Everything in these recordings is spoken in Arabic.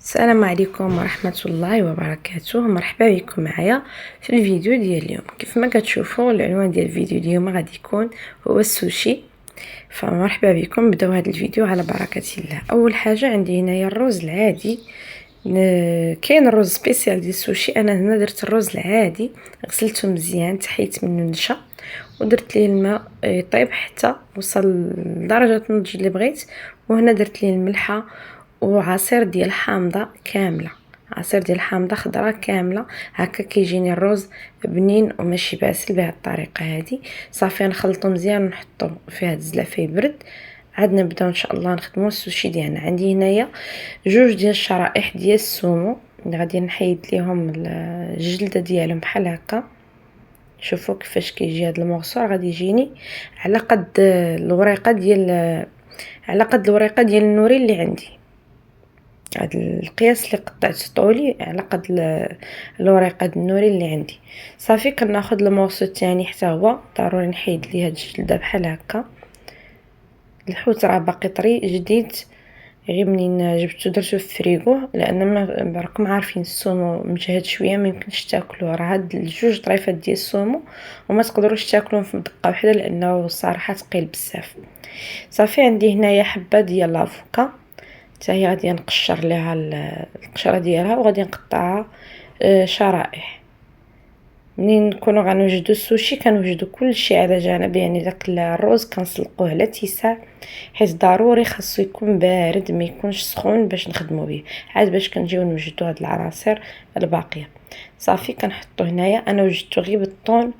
السلام عليكم ورحمة الله وبركاته. مرحبا بكم معايا في الفيديو ديال اليوم. كيف ما كتشوفوا العنوان ديال الفيديو اليوم غادي يكون هو السوشي. فمرحبا بكم، بداو هذا الفيديو على بركة الله. اول حاجه عندي هنايا الرز العادي. كاين الرز سبيسيال ديال السوشي، انا هنا درت الرز العادي، غسلته مزيان، تحيت منه النشا ودرت ليه الماء يطيب حتى وصل لدرجه النضج اللي بغيت. وهنا درت ليه الملحه وعصير ديال حامضه كامله، عصير ديال حامضه خضراء كامله. هكا كيجيني الرز بنين وماشي باسل بهذه الطريقه هذه. صافي نخلطو مزيان ونحطو فيه هاد الزلافه يبرد، عاد نبداو ان شاء الله نخدمو السوشي ديالنا. عندي هنايا جوج ديال الشرائح ديال السومو اللي غادي نحيد ليهم الجلده ديالهم بحال هكا. شوفوا كيفاش كيجي هذا المغصور، غادي يجيني على قد الوريقه ديال النوري اللي عندي. هاد القياس اللي قطعت طولي على قد الوريقه ديال النوري اللي عندي. صافي كناخذ المورسو الثاني حتى هو ضروري نحيد ليه هاد الجلده بحال هكا. الحوت راه باقي طري جديد، غير منين جبتو درتو في الفريغو، لان ما راكم عارفين السومو مجهد شويه، ما يمكنش تاكلوه. راه هاد الجوج طريفات ديال السومو وما تقدروش تاكلوهم في دقه واحده لانه الصراحه ثقيل بزاف. صافي عندي هنايا حبه ديال لافوكا، حتى هي غادي نقشر ليها القشره ديالها وغادي نقطعها شرائح. منين نكونوا غنوجدوا السوشي كنوجدوا كل شيء على جنب، يعني داك الرز كنسلقوه على اتساع، حيت ضروري خاصو يكون بارد ما يكونش سخون باش نخدموا به، عاد باش كنجيو نوجدوا هاد العناصر الباقيه. صافي كنحطو هنايا، انا وجدت غير بالطون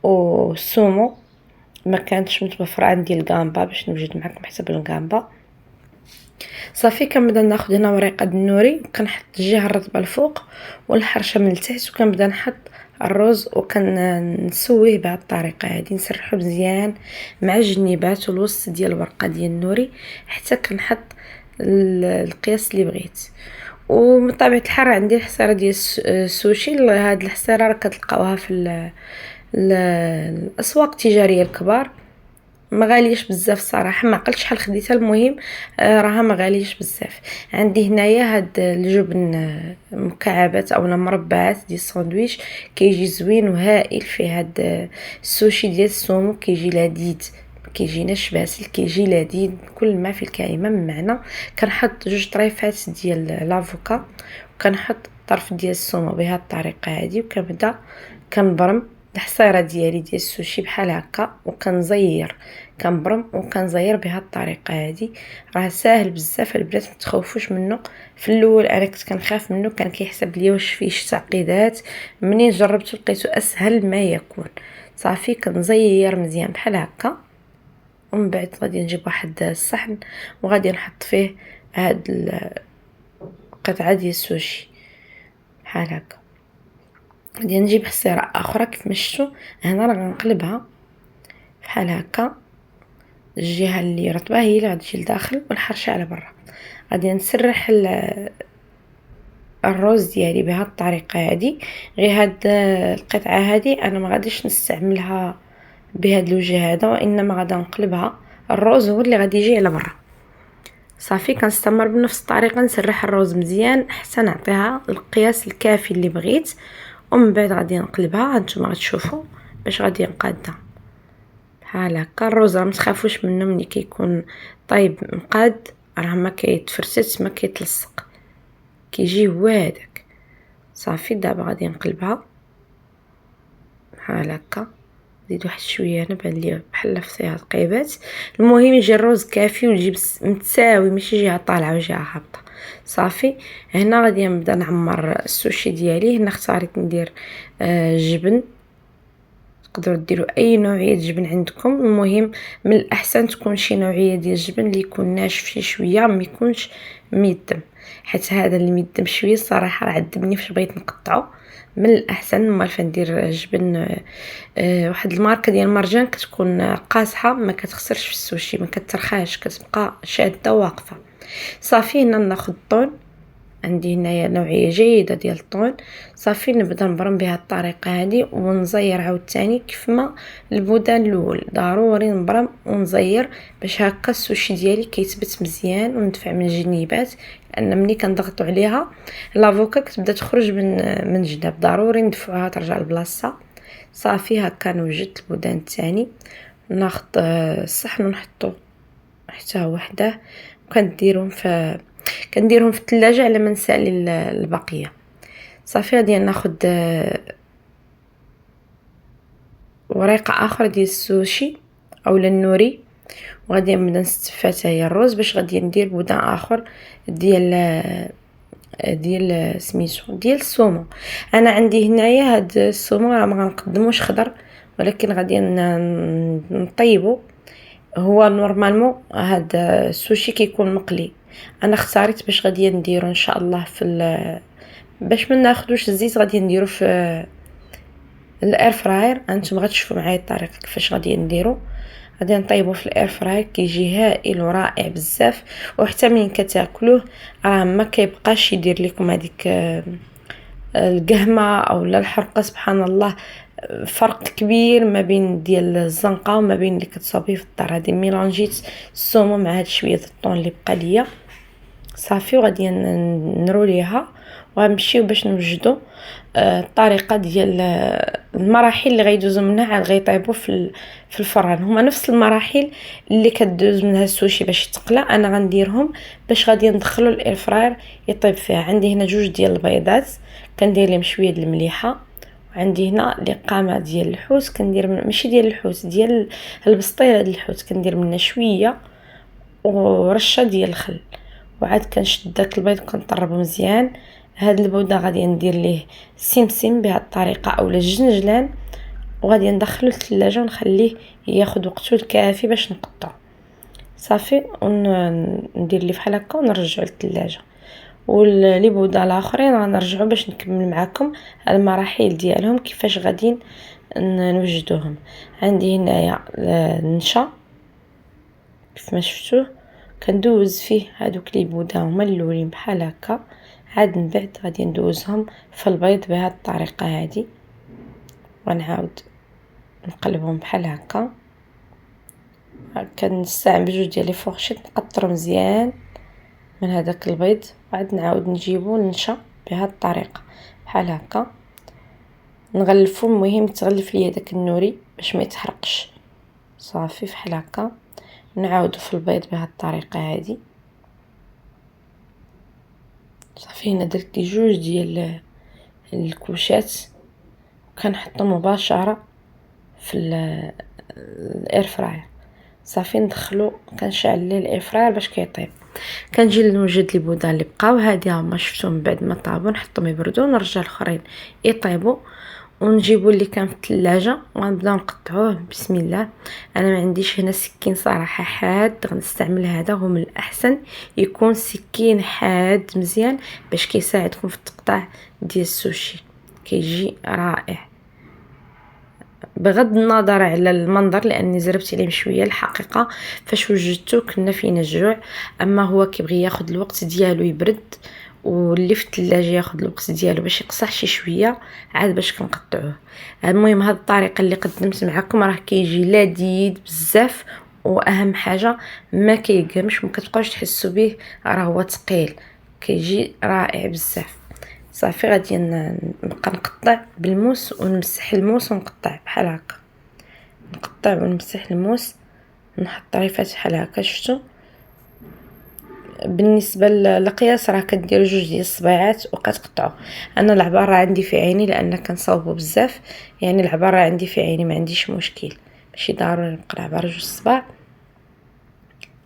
والسومو، ما كانتش متوفره عندي الكامبا باش نوجد معكم حتى بالكامبا. صافي كنبدا ناخذ هنا وريقه النوري، كنحط الجهه الرطبه الفوق والحرشه من التحت، وكنبدا نحط الرز وكنسويه بهذه الطريقه هذه، نسرحو مزيان مع الجنيبات والوسط ديال الورقه ديال النوري حتى كنحط القياس اللي بغيت. ومن طبيعه الحال عندي الحصيره ديال السوشي. هاد الحصيره راه كتلقاوها في الاسواق التجاريه الكبار، ما غاليش بزاف صراحه، ما عقلتش شحال خديتها، المهم راها ما غاليش بزاف. عندي هنايا هاد الجبن مكعبات او مربعات ديال الساندويتش، كيجي زوين وهائل فيه هاد السوشي ديال السومو، كيجي لذيذ، كيجيناش باسل، كيجي لذيذ كل ما في الكلمه من معنى. كنحط جوج طريفات ديال لافوكا وكنحط طرف ديال السومو بهذه الطريقه هذه، وكنبدا كنبرم الحصيره ديالي ديال السوشي بحال هكا، وكنزير كنبرم وكنزير بهذه الطريقه هذه. راه ساهل بزاف البنات، ما تخوفوش منه. في الاول انا كنت كنخاف منه، كان كيحسب لي واش فيه شي تعقيدات، منين جربته لقيته اسهل ما يكون. صافي كنزير مزيان بحال هكا، ومن بعد غادي نجيب واحد الصحن وغادي نحط فيه هاد القطعه ديال السوشي بحال هكا. غادي نجيب حصيره اخرى كيف ما شفتوا هنا، راه غنقلبها بحال هكا، الجهه اللي رطبه هي اللي غادي تجي لداخل والحرشه على برا. غادي نسرح الرز ديالي بهذه الطريقه هذه. غير هاد القطعه هذه انا ما غاديش نستعملها بهذا الوجه هذا، وانما غادي نقلبها، الرز هو اللي غادي يجي على برا. صافي كنستمر بنفس الطريقه، نسرح الرز مزيان حتى نعطيها القياس الكافي اللي بغيت، ومن بعد غادي نقلبها. هانتوما غتشوفوا باش غادي نقادها بحال هكا. الرز ما تخافوش منه، ملي كيكون طيب مقاد راه ما كيتفرتت ما كيتلصق، كيجي هو هذاك. صافي دابا غادي نقلبها بحال هكا، نزيد واحد شويه هنا بان لي بحال فيها القيبات. المهم يجي الرز كافي ويجي متساوي، ماشي جهه طالعه وجهه هابطه. صافي هنا غادي نبدا نعمر السوشي ديالي. هنا اختاريت ندير جبن، تقدروا ديروا اي نوعيه جبن عندكم، المهم من الاحسن تكون شي نوعيه ديال الجبن اللي يكون ناشف شي شويه، ما يكونش ميدم، حيت هذا اللي ميدم شويه الصراحه راه عذبني فاش بغيت نقطعو. من الاحسن ما فندير جبن واحد الماركه ديال مرجان كتكون قاصحه، ما كتخسرش في السوشي، ما كترخاش، كتبقى شاده واقفه. صافي هنا ناخذ الطون عندي هنايا نوعيه جيده ديال الطون. صافي نبدا نبرم بهذه الطريقه هذه ونزير عاوتاني كيفما البودان الاول، ضروري نبرم ونزير باش هكا السوشي ديالي كيثبت مزيان وندفع من الجنيبات، لان ملي كنضغطوا عليها لافوكا كتبدا تخرج من الجناب، ضروري ندفعوها ترجع لبلاصتها. صافي هكا نوجد البودان الثاني، ناخذ الصحن ونحطو حتى هو وحده، وكنديرهم في الثلاجه على ما نسالي البقيه. صافي غادي ناخذ ورقه اخرى ديال السوشي اولا النوري، وغادي نبدا نستفها حتى هي الروز باش غادي ندير بودان اخر ديال سميتو ديال السومو. انا عندي هنايا هاد السومو راه ما غنقدموش خضر، ولكن غادي نطيبو. هو نورمالمون هاد السوشي كيكون مقلي، انا اختاريت باش غادي نديرو ان شاء الله باش ما ناخذوش الزيت غادي نديرو في الاير فراير. انتم غتشوفوا معايا الطريقه كيفاش غادي نديرو. غادي نطيبو في الاير فراير، كيجي هائل ورائع بزاف، وحتى ملي كتاكلوه راه ما كيبقاش يدير لكم هذيك القهمه او الحرقه. سبحان الله، فرق كبير ما بين ديال الزنقه وما بين اللي كتصاوبيه في الدار. هذه ميلانجيت السومو مع هاد شويه الطون اللي بقى ليا. صافي وغادي نروليها وغنمشيو باش نوجدو الطريقه ديال المراحل اللي غيدوزو منها عاد غيطيبوا في الفران. هما نفس المراحل اللي كدوز منها السوشي باش يتقلى، انا غنديرهم باش غادي ندخلو الاير فراير يطيب فيها. عندي هنا جوج ديال البيضات كندير لهم شويه د المليحه، وعندي هنا لقامه ديال الحوت كندير ماشي ديال الحوت، ديال البسطيله ديال الحوت كندير منها شويه ورشه ديال الخل، وعاد كنشد داك البيض كنطربو مزيان. هاد البوده غادي ندير ليه سمسم بهذه الطريقه اولا الجنجلان، وغادي ندخلو للثلاجه ونخليه ياخذ وقته الكافي باش نقطعو. صافي وندير ليه بحال هكا ونرجعو للثلاجه. واللي بوده الاخرين غنرجعو باش نكمل معكم المراحل ديالهم كيفاش غادي نوجدوهم. عندي هنايا النشا كيف ما شفتوه كندوز فيه هادوك لي بوده هما الاولين بحال هكا، عاد من بعد غادي ندوزهم في البيض بهذه الطريقه هذه، ونعاود نقلبهم بحال هكا. كنستعمل بجوج ديال لي فورشيط نقطر مزيان من هذاك البيض، وعاد نعاود نجيبو النشا بهذه الطريقه بحال هكا نغلفو. المهم تغلف ليا داك النوري باش ما يتحرقش. صافي بحال هكا نعاودو في البيض بهذه الطريقه هذه. صافي هنا درت لي جوج ديال الكوشات وكنحطهم مباشره في الاير فراير. صافي ندخلو كنشعل ليه الاير فراير باش كيطيب. كنجي نوجد لي بوده اللي بقاو هادي هما شفتهم من بعد ما طابوا نحطهم يبردوا ونرجع الاخرين يطيبوا، ونجيبوا اللي كان في الثلاجه ونبداو نقطعوه. بسم الله. انا ما عنديش هنا سكين صراحه حاد، غنستعمل هذا هو من الاحسن يكون سكين حاد مزيان باش كيساعدكم في التقطاع ديال السوشي، كيجي رائع بغض النظر على المنظر، لاني زربت عليه شويه. الحقيقه فاش وجدته كنا فينا الجوع، اما هو كيبغي ياخذ الوقت ديالو يبرد، واللي في الثلاجه ياخذ الوقت ديالو باش يقصح شي شويه عاد باش كنقطعوه. المهم هذه الطريقه اللي قدمت معكم راه كيجي لذيذ بزاف، واهم حاجه ما كيقرمش، ما كتبقاوش تحسوا به راه هو ثقيل، كيجي رائع بزاف. صافي غادي نبقى نقطع بالموس ونمسح الموس ونقطع بحال هكا، نقطع ونمسح الموس، نحط طريفات بحال هكا. شفتوا بالنسبه للقياس راه كديروا جوج ديال الصباعات وكتقطعوا. انا العبار راه عندي في عيني لان كنصاوبو بزاف، يعني العبار راه عندي في عيني ما عنديش مشكل، ماشي ضروري نبقى العبار جوج الصباع.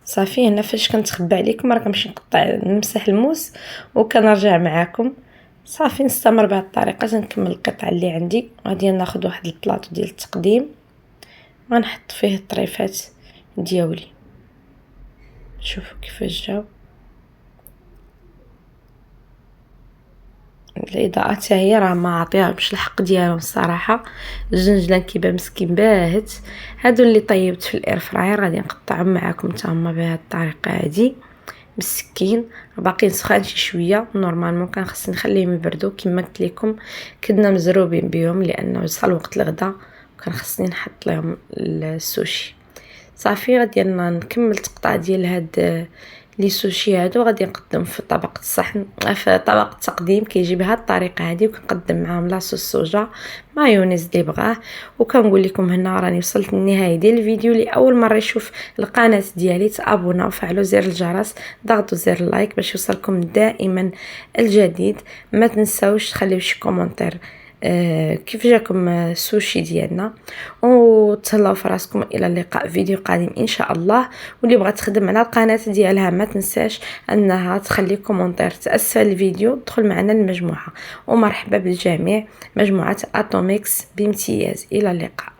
صافي هنا فاش كنتخبى عليكم راه كنمشي نقطع نمسح الموس وكنرجع معاكم. صافي نستمر بهذه الطريقه نكمل القطعه اللي عندي. غادي ناخذ واحد البلاطو ديال التقديم ونحط فيه الطريفات ديالي. شوفوا كيفاش جاو الاضاءه حتى هي راه ما عطيهمش الحق ديالهم الصراحه. الجنجلان كيبان مسكين باهت. هادو اللي طيبت في الاير فراير غادي نقطعهم معكم حتى هما بهذه الطريقه هذه. بالسكين، باقيين سخان شي شويه نورمالمون كان خصني نخليهم يبردوا كما قلت لكم. كنا مزروبين بهم لانه وصل وقت الغدا وكان خصني نحط لهم السوشي. صافي غادي نكمل تقطع ديال هاد لي سوشي هادو، غادي نقدم في طبق الصحن في طبق التقديم كيجي بهاد الطريقه هذه، وكنقدم معاهم لاصوص الصوجا مايونيز اللي بغاه. وكنقول لكم هنا راني وصلت للنهايه ديال الفيديو. لاول مره يشوف القناه ديالي تابونا وفعلوا زر الجرس، ضغطوا زر اللايك باش يوصلكم دائما الجديد. ما تنساوش تخليو شي كومونتير كيف جاكم السوشي ديالنا، وتهلاو في راسكم. الى اللقاء فيديو قادم ان شاء الله. واللي بغات تخدم على القناه ديالها ما تنساش انها تخلي كومونتير اسفل الفيديو، تدخل معنا المجموعه. ومرحبا بالجميع، مجموعه اتوميكس بامتياز. الى اللقاء.